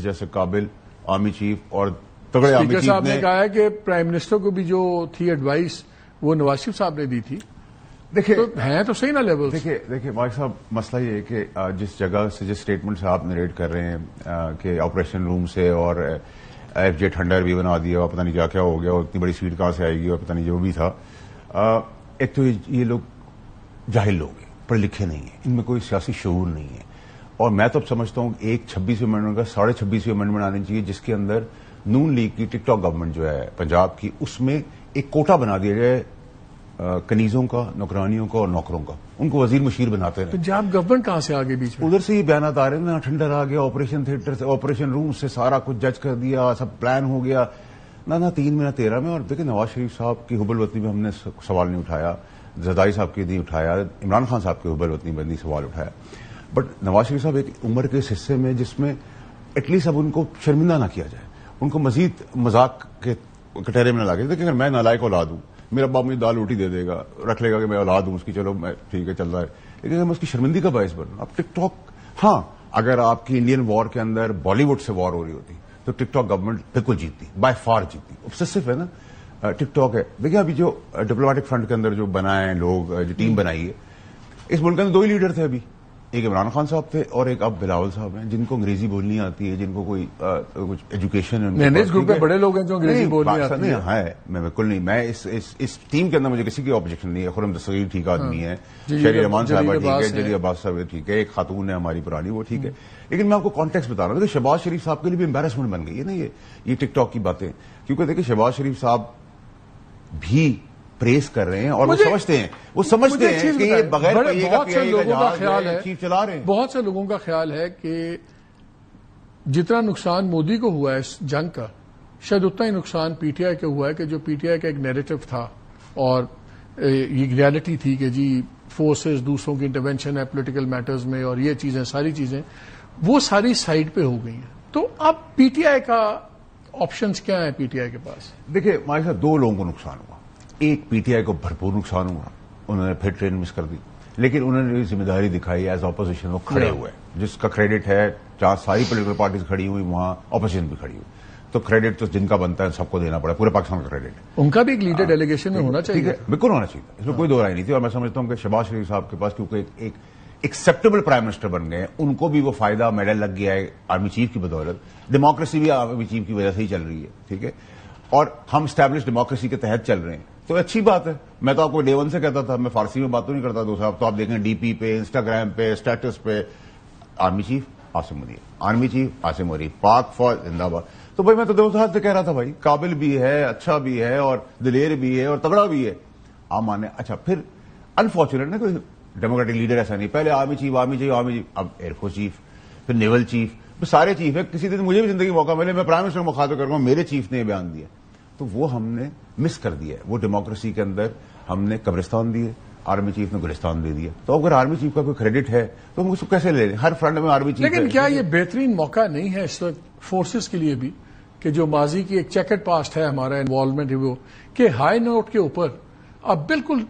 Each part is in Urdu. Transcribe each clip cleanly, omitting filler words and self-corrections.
جیسے قابل آرمی چیف اور تگڑے آرمی چیف صاحب نے کہا ہے کہ پرائم منسٹر کو بھی جو تھی ایڈوائس وہ نواز شریف صاحب نے دی تھی. دیکھیں ہیں تو صحیح نا لیول. دیکھیں مالک صاحب، مسئلہ یہ ہے کہ جس جگہ سے جس اسٹیٹمنٹ سے آپ نریٹ کر رہے ہیں کہ آپریشن روم سے اور ایف جے ٹھنڈر بھی بنا دیا اور پتہ نہیں کیا کیا ہو گیا اور اتنی بڑی سیٹ کہاں سے آئے گی اور پتہ نہیں جو بھی تھا. ایک تو یہ لوگ جاہل لوگ ہیں، پڑھے لکھے نہیں ہیں، ان میں کوئی سیاسی شعور نہیں ہے. اور میں تو اب سمجھتا ہوں ایک 26ویں امینڈمنٹ کا 26.5ویں امینڈمنٹ آنی چاہیے جس کے اندر نون لیگ کی ٹک ٹاک گورنمنٹ جو ہے پنجاب کی، اس میں ایک کوٹا بنا دیا جائے کنیزوں کا، نوکرانیوں کا اور نوکروں کا، ان کو وزیر مشیر بناتے ہیں. پنجاب گورنمنٹ کہاں سے آگے بیچ میں؟ ادھر سے یہ بیانات آ رہے ہیں نا، ٹھنڈر آ گیا، آپریشن تھیٹر سے، آپریشن روم سے سارا کچھ جج کر دیا، سب پلان ہو گیا. نہ 3 میں نہ 13 میں. اور دیکھیں نواز شریف صاحب کی حب الوطنی میں ہم نے سوال نہیں اٹھایا، زرداری صاحب کی نہیں اٹھایا، عمران خان صاحب کی حب الوطنی میں نہیں سوال اٹھایا. بٹ نواز شریف صاحب ایک عمر کے اس حصے میں جس میں ایٹ لیسٹ اب ان کو شرمندہ نہ کیا جائے، ان کو مزید مذاق کے کٹہرے میں نہ لاگے. دیکھیں اگر میں نالائق اولاد ہوں، میرا باپ مجھے دال روٹی دے دے گا، رکھ لے گا کہ میں اولاد ہوں اس کی، چلو میں ٹھیک ہے چل رہا ہے، لیکن اگر میں اس کی شرمندگی کا باعث بنوں. اب ٹک ٹاک، ہاں اگر آپ کی انڈین وار کے اندر بالی ووڈ سے وار ہو رہی ہوتی تو ٹک ٹاک گورنمنٹ بالکل جیتتی، بائی فار جیتتی. obsessive ہے نا ٹک ٹاک ہے. دیکھیں ابھی جو ڈپلومیٹک فرنٹ کے اندر جو بنائے ہیں لوگ، جو ٹیم بنائی ہے، اس ملک کے اندر 2 ہی لیڈر تھے ابھی، ایک عمران خان صاحب تھے اور ایک اب بلاول صاحب ہیں، جن کو انگریزی بولنی آتی ہے، جن کو کوئی کچھ ایجوکیشن ہے. اس گروپ میں بڑے لوگ ہیں جو انگریزی بولنی آتی ہے. میں بالکل نہیں، میں اس ٹیم کے اندر مجھے کسی کی آبجیکشن نہیں ہے. خرم دستگیر ٹھیک آدمی ہے، شہری رحمان صاحبہ ٹھیک ہے، جلی عباس صاحب ٹھیک ہے، ایک خاتون ہے ہماری پرانی وہ ٹھیک ہے. لیکن میں آپ کو کانٹیکسٹ بتا رہا ہوں کہ شہباز شریف صاحب کے لیے بھی امبیرسمنٹ بن گئی ہے نا یہ ٹک ٹاک کی باتیں. کیونکہ دیکھیں شہباز شریف صاحب بھی پریس کر رہے ہیں اور وہ سمجھتے ہیں کہ یہ بغیر بہت سے لوگوں کا خیال ہے، چیف چلا رہے ہیں. بہت سے لوگوں کا خیال ہے کہ جتنا نقصان مودی کو ہوا ہے اس جنگ کا، شاید اتنا ہی نقصان پی ٹی آئی کا ہوا ہے کہ جو پی ٹی آئی کا ایک نیریٹو تھا اور یہ ریالٹی تھی کہ جی فورسز دوسروں کی انٹرونشن ہے پولیٹیکل میٹرز میں اور یہ چیزیں ساری چیزیں وہ ساری سائڈ پہ ہو گئی ہیں. تو اب پی ٹی آئی کا آپشنز کیا ہیں پی ٹی آئی کے پاس؟ دیکھیں ہمارے ساتھ 2 لوگوں کو نقصان ہوا. ایک پی ٹی آئی کو بھرپور نقصان ہوا، انہوں نے پھر ٹرین مس کر دی، لیکن انہوں نے ذمہ داری دکھائی ایز اپوزیشن. وہ کھڑے ہوئے جس کا کریڈٹ ہے، جہاں ساری پولیٹیکل پارٹیز کھڑی ہوئی وہاں اپوزیشن بھی کھڑی ہوئی، تو کریڈٹ تو جن کا بنتا ہے سب کو دینا پڑا، پورے پاکستان کا کریڈٹ ہے. ان کا بھی ایک لیڈر ڈیلیگیشن میں ہونا چاہیے، بالکل ہونا چاہیے، اس میں کوئی دو رائے نہیں تھی. اور میں سمجھتا ہوں کہ شہباز شریف صاحب کے پاس کیونکہ ایک ایکسیپٹیبل پرائم منسٹر بن گئے، ان کو بھی وہ فائدہ میڈل لگ گیا ہے آرمی چیف کی بدولت. ڈیموکریسی بھی آرمی چیف کی وجہ سے ہی چل رہی ہے، ٹھیک ہے، اور ہم اسٹیبلش ڈیموکریسی کے تحت چل رہے ہیں، تو اچھی بات ہے. میں تو آپ کو ڈے 1 سے کہتا تھا، میں فارسی میں باتوں نہیں کرتا. دوسرا تو آپ دیکھیں ڈی پی پہ، انسٹاگرام پہ، اسٹیٹس پہ army chief Asim Munir, army chief Asim Munir, پاک فوج زندہ باد. تو بھائی میں تو 2 سال سے کہہ رہا تھا بھائی قابل بھی ہے، اچھا بھی ہے اور دلیر بھی ہے اور تگڑا بھی ہے. آپ مانے اچھا پھر انفارچونیٹ نا کوئی ڈیموکریٹک لیڈر ایسا نہیں. پہلے آرمی چیف، اب ایئر فورس چیف، پھر نیول چیف، سارے چیف ہے. کسی دن مجھے بھی زندگی موقع ملے میں پرائم منسٹر کو مخاطب کر رہا ہوں، میرے چیف نے یہ بیان دیا، تو وہ ہم نے مس کر دیا ہے. وہ ڈیموکریسی کے اندر ہم نے قبرستان دیے، آرمی چیف نے گلستان دے دیا. تو اگر آرمی چیف کا کوئی کریڈٹ ہے تو ہم اس کو کیسے لے لیں؟ ہر فرنٹ میں آرمی چیف. لیکن کیا یہ بہترین موقع نہیں ہے اس وقت فورسز کے لیے بھی کہ جو ماضی کی ایک چیکرڈ پاسٹ ہے ہمارا انوالومنٹ ہے وہ، کہ ہائی نوٹ کے اوپر اب بالکل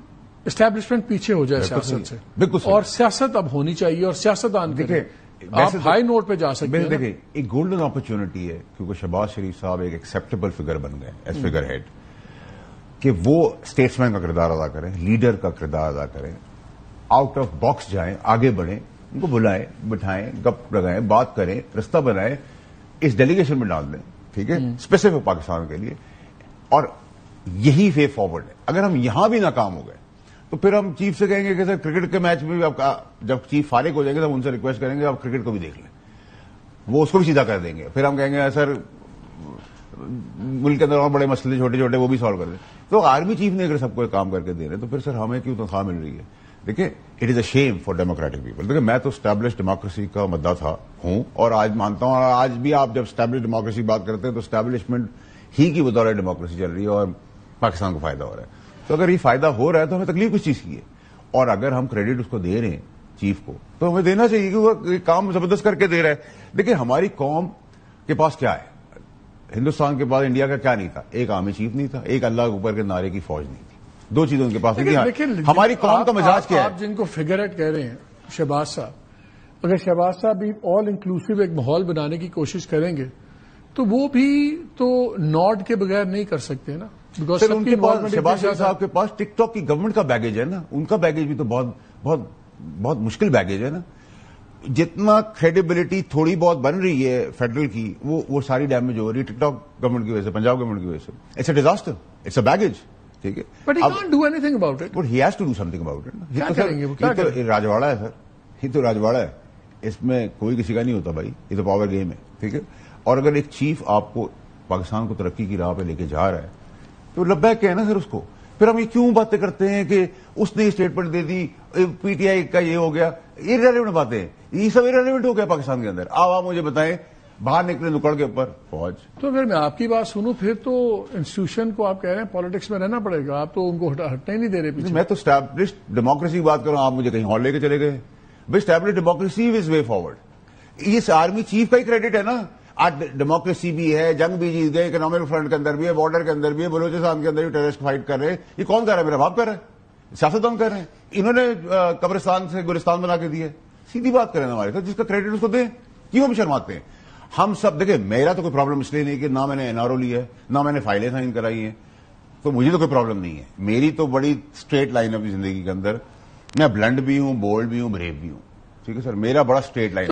اسٹیبلشمنٹ پیچھے ہو جائے سیاست سے، بالکل، اور سیاست اب ہونی چاہیے اور سیاست آن کریں، آپ ہائی نوٹ پہ جا سکتے ہیں. دیکھیں ایک گولڈن اپرچونٹی ہے کیونکہ شہباز شریف صاحب ایک ایکسیپٹیبل فگر بن گئے ایز فگر ہیڈ، کہ وہ اسٹیٹس مین کا کردار ادا کریں، لیڈر کا کردار ادا کریں، آؤٹ آف باکس جائیں، آگے بڑھیں، ان کو بلائیں، بٹھائیں، گپ لگائیں، بات کریں، رستہ بنائیں، اس ڈیلیگیشن میں ڈال دیں، ٹھیک ہے، اسپیسیفک پاکستان کے لیے. اور یہی وے فارورڈ ہے. اگر ہم یہاں بھی ناکام ہو گئے تو پھر ہم چیف سے کہیں گے کہ سر کرکٹ کے میچ میں بھی آپ جب چیف فارغ ہو جائیں گے تو ان سے ریکویسٹ کریں گے آپ کرکٹ کو بھی دیکھ لیں، وہ اس کو بھی سیدھا کر دیں گے. پھر ہم کہیں گے سر ملک کے اندر اور بڑے مسئلے چھوٹے چھوٹے وہ بھی سالو کر دیں. تو آرمی چیف نے اگر سب کو کام کر کے دے رہے تو پھر سر ہمیں کیوں تنخواہ مل رہی ہے؟ دیکھیں it is a shame for democratic people. دیکھیں میں تو اسٹیبلش ڈیموکریسی کا مدعا ہوں اور آج مانتا ہوں، اور آج بھی آپ جب اسٹیبلش ڈیموکریسی بات کرتے ہیں تو اسٹیبلشمنٹ ہی کی بطور ڈیموکریسی چل رہی ہے اور پاکستان کو فائدہ ہو رہا ہے. تو اگر یہ فائدہ ہو رہا ہے تو ہمیں تکلیف کس چیز کی ہے؟ اور اگر ہم کریڈٹ اس کو دے رہے ہیں چیف کو تو ہمیں دینا چاہیے کہ وہ کام زبردست کر کے دے رہا ہے. دیکھیں ہماری قوم کے پاس کیا ہے، ہندوستان کے پاس انڈیا کا کیا نہیں تھا؟ ایک آرمی چیف نہیں تھا، ایک اللہ کے اوپر کے نعرے کی فوج نہیں تھی. 2 چیزیں ان کے پاس نہیں. ہماری قوم کا مزاج کیا ہے؟ آپ جن کو فگر ہیڈ کہہ رہے ہیں شہباز صاحب، اگر شہباز صاحب بھی آل انکلوسیو ایک ماحول بنانے کی کوشش کریں گے تو وہ بھی تو نوڈ کے بغیر نہیں کر سکتے نا. بیکاز سر ان کے پاس شہباز شریف صاحب کے پاس ٹک ٹاک کی گورنمنٹ کا بیگیج ہے نا, ان کا بیگیج بھی تو بہت بہت بہت مشکل بیگیج ہے نا. جتنا کریڈیبلٹی تھوڑی بہت بن رہی ہے فیڈرل کی وہ ساری ڈیمیج ہو رہی ہے ٹک ٹاک گورنمنٹ کی وجہ سے, پنجاب گورنمنٹ کی وجہ سے. It's a disaster, it's a baggage. ٹھیک ہے, but he can't do anything about it. But he has to do something about it. کیا کریں گے وہ, کیا کریں گے؟ راجواڑا ہے سر, یہ تو راجواڑا ہے, اس میں کوئی کسی کا نہیں ہوتا بھائی, یہ تو پاور گیم ہے. ٹھیک ہے, اور اگر ایک چیف آپ کو پاکستان کو ترقی کی راہ پہ لے کے جا رہا ہے تو لبیک کہنا سر اس کو. پھر ہم یہ کیوں باتیں کرتے ہیں کہ اس نے statement they the, P T I کا یہ ہو گیا, ارریلیونٹ باتیں ہیں, یہ سب ارریلیونٹ ہو گیا پاکستان کے اندر. آپ مجھے بتائیں, باہر نکلے نکڑ کے اوپر فوج. تو اگر میں آپ کی بات سنوں پھر تو انسٹیٹیوشن کو آپ کہہ رہے ہیں پالیٹکس میں رہنا پڑے گا, آپ تو ان کو ہٹنے ہی نہیں دے رہے پیچھے. میں تو اسٹیبلشڈ ڈیموکریسی کی بات کروں, آپ مجھے کہیں اور لے کے چلے گئے. بھائی established democracy is way forward. یہ آرمی چیف کا ہی کریڈٹ ہے نا. آج ڈیموکریسی بھی ہے, جنگ بھی جیت گئے, اکنامک فرنٹ کے اندر بھی ہے, بارڈر کے اندر بھی ہے, بلوچستان کے اندر بھی ٹیررسٹ فائٹ کر رہے ہیں. یہ کون کر رہا ہے؟ میرا باپ کر رہا ہے, سیاستدان کر رہے ہیں. انہوں نے قبرستان سے گلستان بنا کے دیا. سیدھی بات کریں ہمارے ساتھ, جس کا کریڈٹ اس کو دیں. کیوں ہم شرماتے ہیں؟ ہم سب دیکھیں, میرا تو کوئی پرابلم اس لیے نہیں کہ نہ میں نے NRO لی ہے, نہ میں نے فائلیں سائن کرائی ہیں, تو مجھے تو کوئی پرابلم نہیں ہے. میری تو بڑی اسٹریٹ لائن ہے اپنی زندگی کے اندر. میں بلنڈ بھی ہوں, بولڈ بھی ہوں, بریو بھی ہوں. ٹھیک ہے سر, میرا بڑا اسٹریٹ لائن